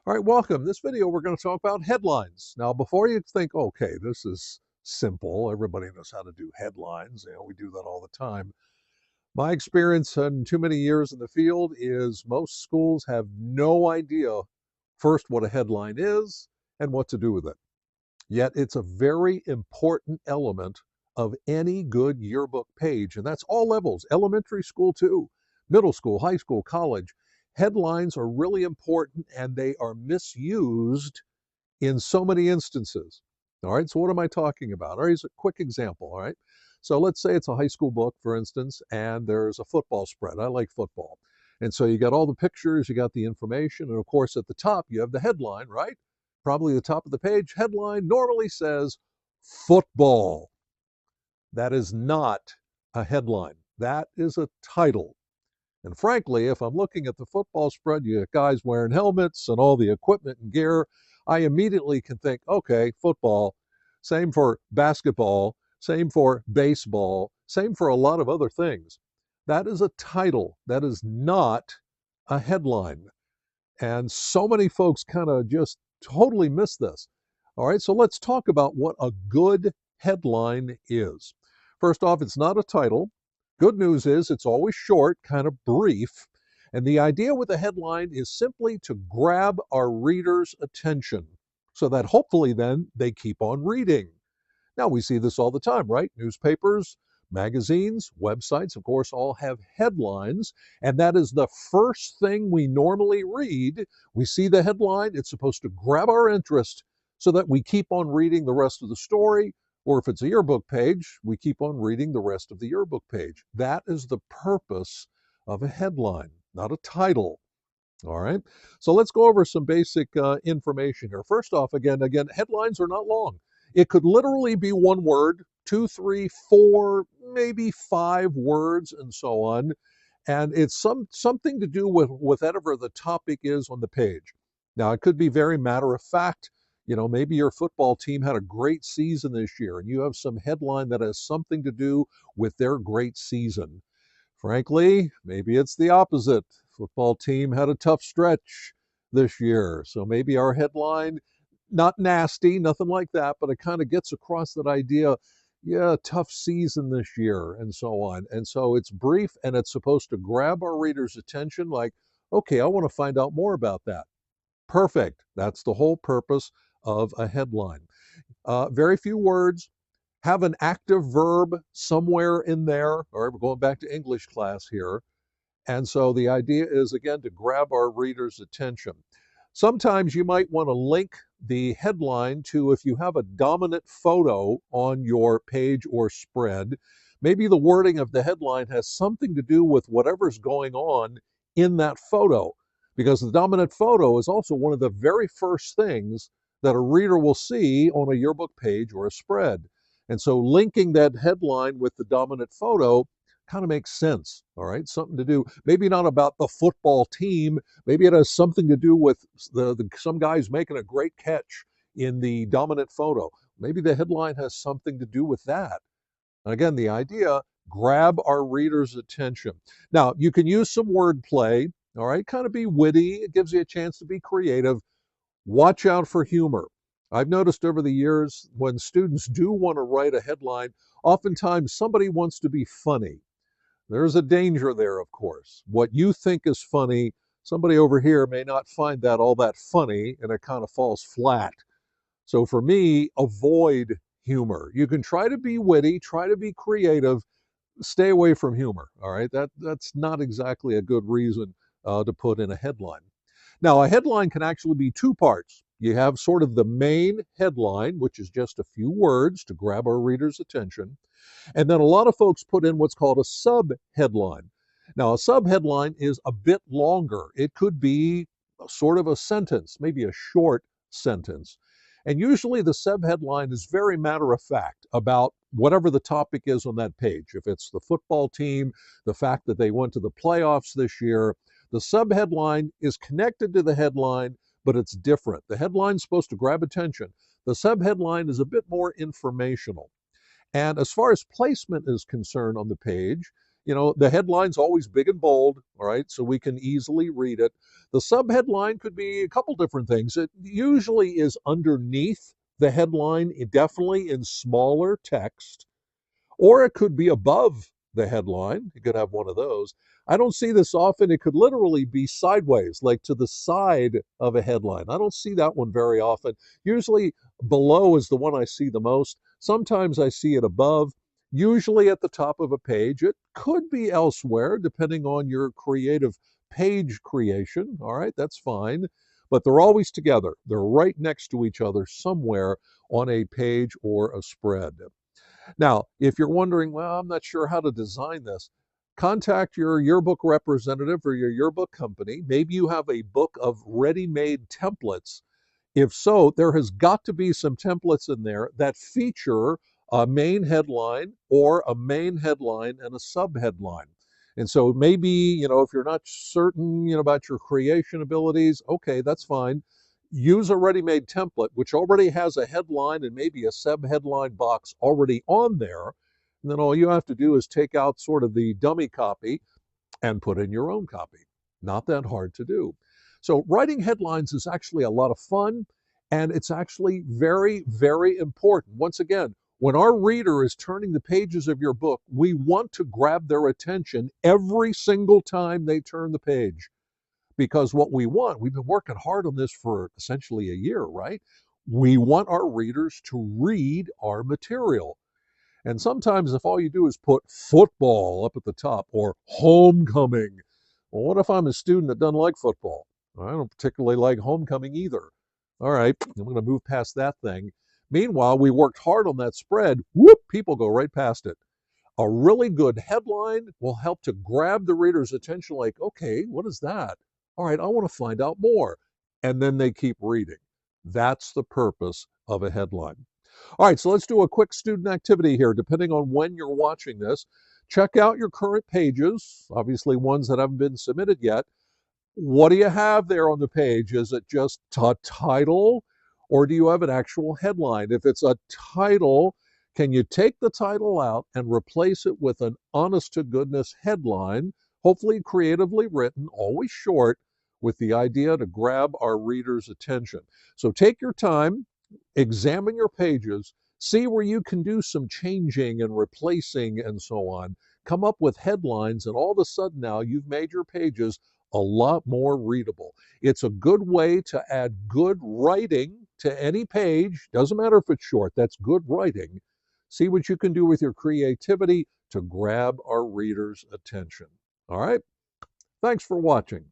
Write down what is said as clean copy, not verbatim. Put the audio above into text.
All right, welcome. This video, we're going to talk about headlines. Now, before you think, okay, this is simple, everybody knows how to do headlines. We do that all the time. My experience in too many years in the field is most schools have no idea, first, what a headline is and what to do with it. Yet it's a very important element of any good yearbook page, and that's all levels, elementary school too, middle school, high school, college. Headlines are really important and they are misused in so many instances. All right, so what am I talking about? All right, here's a quick example. All right, so let's say it's a high school book, for instance, and there's a football spread. I like football. And so you got all the pictures, you got the information, and of course at the top you have the headline, right? Probably the top of the page headline normally says football. That is not a headline. That is a title. And frankly, if I'm looking at the football spread, you got guys wearing helmets and all the equipment and gear, I immediately can think, okay, football. Same for basketball, same for baseball, same for a lot of other things. That is a title. That is not a headline. And so many folks kind of just totally miss this. All right, so let's talk about what a good headline is. First off, it's not a title. Good news is it's always short, kind of brief. And the idea with a headline is simply to grab our readers' attention so that hopefully then they keep on reading. Now, we see this all the time, right? Newspapers, magazines, websites, of course, all have headlines, and that is the first thing we normally read. We see the headline, it's supposed to grab our interest so that we keep on reading the rest of the story, or if it's a yearbook page, we keep on reading the rest of the yearbook page. That is the purpose of a headline, not a title. All right, so let's go over some basic information here. First off, again, headlines are not long. It could literally be one word, two, three, four, maybe five words, and so on. And it's something to do with whatever the topic is on the page. Now, it could be very matter of fact. Maybe your football team had a great season this year, and you have some headline that has something to do with their great season. Frankly, maybe it's the opposite. Football team had a tough stretch this year. So maybe our headline, not nasty, nothing like that, but it kind of gets across that idea, yeah, tough season this year, and so on. And so it's brief and it's supposed to grab our readers' attention like, okay, I want to find out more about that. Perfect. That's the whole purpose of a headline. Very few words, have an active verb somewhere in there. All right, we're going back to English class here. And so the idea is, again, to grab our readers' attention. Sometimes you might want to link the headline to, if you have a dominant photo on your page or spread, maybe the wording of the headline has something to do with whatever's going on in that photo. Because the dominant photo is also one of the very first things that a reader will see on a yearbook page or a spread. And so linking that headline with the dominant photo kind of makes sense. All right, something to do, maybe not about the football team, maybe it has something to do with some guys making a great catch in the dominant photo. Maybe the headline has something to do with that. And again, the idea, grab our readers' attention. Now, you can use some wordplay, all right, kind of be witty. It gives you a chance to be creative. Watch out for humor. I've noticed over the years when students do want to write a headline, oftentimes somebody wants to be funny. There's a danger there, of course. What you think is funny, somebody over here may not find that all that funny, and it kind of falls flat. So for me, avoid humor. You can try to be witty, try to be creative, stay away from humor. All right, that's not exactly a good reason to put in a headline. Now, a headline can actually be two parts. You have sort of the main headline, which is just a few words to grab our readers' attention. And then a lot of folks put in what's called a sub-headline. Now, a sub-headline is a bit longer. It could be sort of a sentence, maybe a short sentence. And usually the sub-headline is very matter of fact about whatever the topic is on that page. If it's the football team, the fact that they went to the playoffs this year, the sub-headline is connected to the headline, but it's different. The headline's supposed to grab attention. The sub-headline is a bit more informational. And as far as placement is concerned on the page, The headline's always big and bold, all right, so we can easily read it. The subheadline could be a couple different things. It usually is underneath the headline, definitely in smaller text, or it could be above the headline. You could have one of those. I don't see this often. It could literally be sideways, like to the side of a headline. I don't see that one very often. Usually below is the one I see the most. Sometimes I see it above, usually at the top of a page. It could be elsewhere, depending on your creative page creation. All right, that's fine. But they're always together. They're right next to each other somewhere on a page or a spread. Now, if you're wondering, well, I'm not sure how to design this, contact your yearbook representative or your yearbook company. Maybe you have a book of ready-made templates. If so, there has got to be some templates in there that feature a main headline or a main headline and a subheadline. And so maybe, if you're not certain, about your creation abilities, okay, that's fine. Use a ready-made template, which already has a headline and maybe a subheadline box already on there. And then all you have to do is take out sort of the dummy copy and put in your own copy. Not that hard to do. So writing headlines is actually a lot of fun, and it's actually very, very important. Once again, when our reader is turning the pages of your book, we want to grab their attention every single time they turn the page. Because what we want, we've been working hard on this for essentially a year, right? We want our readers to read our material. And sometimes if all you do is put football up at the top or homecoming, well, what if I'm a student that doesn't like football? I don't particularly like homecoming either. All right, I'm going to move past that thing. Meanwhile, we worked hard on that spread. Whoop, people go right past it. A really good headline will help to grab the reader's attention, like, okay, what is that? All right, I want to find out more. And then they keep reading. That's the purpose of a headline. All right, so let's do a quick student activity here. Depending on when you're watching this, check out your current pages, obviously ones that haven't been submitted yet. What do you have there on the page? Is it just a title, or do you have an actual headline? If it's a title, can you take the title out and replace it with an honest to goodness headline, hopefully creatively written, always short, with the idea to grab our readers' attention? So take your time, examine your pages, see where you can do some changing and replacing and so on. Come up with headlines, and all of a sudden now you've made your pages a lot more readable. It's a good way to add good writing to any page. Doesn't matter if it's short, that's good writing. See what you can do with your creativity to grab our readers' attention. All right? Thanks for watching.